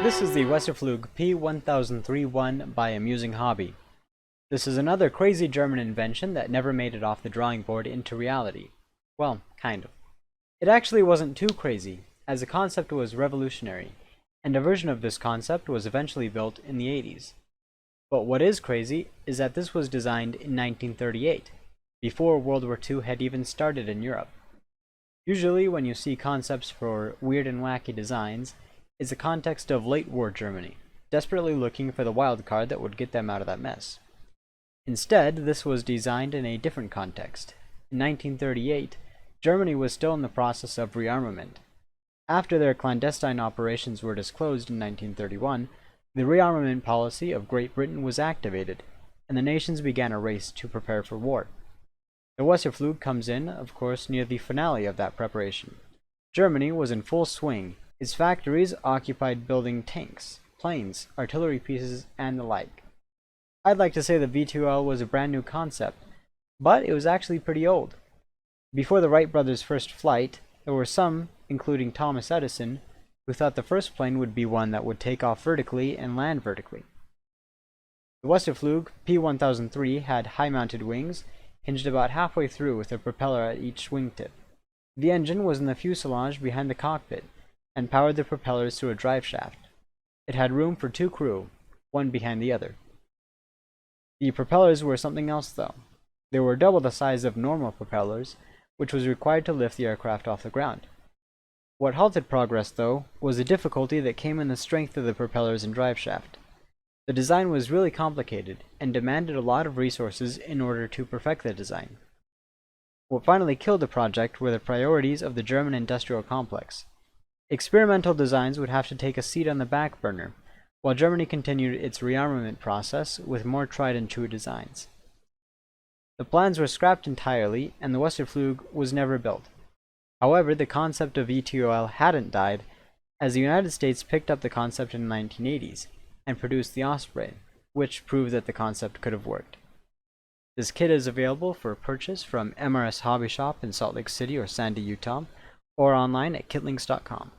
This is the Weserflug P1003-1 by Amusing Hobby. This is another crazy German invention that never made it off the drawing board into reality. Well, kind of. It actually wasn't too crazy, as the concept was revolutionary, and a version of this concept was eventually built in the 80s. But what is crazy is that this was designed in 1938, before World War II had even started in Europe. Usually when you see concepts for weird and wacky designs, it's a context of late war Germany, desperately looking for the wild card that would get them out of that mess. Instead, this was designed in a different context. In 1938, Germany was still in the process of rearmament. After their clandestine operations were disclosed in 1931, the rearmament policy of Great Britain was activated, and the nations began a race to prepare for war. The Weserflug comes in, of course, near the finale of that preparation. Germany was in full swing. Its factories occupied building tanks, planes, artillery pieces, and the like. I'd like to say the V2L was a brand new concept, but it was actually pretty old. Before the Wright brothers' first flight, there were some, including Thomas Edison, who thought the first plane would be one that would take off vertically and land vertically. The Weserflug P1003 had high-mounted wings, hinged about halfway through with a propeller at each wingtip. The engine was in the fuselage behind the cockpit, and powered the propellers through a drive shaft. It had room for two crew, one behind the other. The propellers were something else though. They were double the size of normal propellers, which was required to lift the aircraft off the ground. What halted progress though, was the difficulty that came in the strength of the propellers and drive shaft. The design was really complicated, and demanded a lot of resources in order to perfect the design. What finally killed the project were the priorities of the German industrial complex. Experimental designs would have to take a seat on the back burner, while Germany continued its rearmament process with more tried-and-true designs. The plans were scrapped entirely, and the Weserflug was never built. However, the concept of V2L hadn't died, as the United States picked up the concept in the 1980s, and produced the Osprey, which proved that the concept could have worked. This kit is available for purchase from MRS Hobby Shop in Salt Lake City or Sandy, Utah, or online at kitlings.com.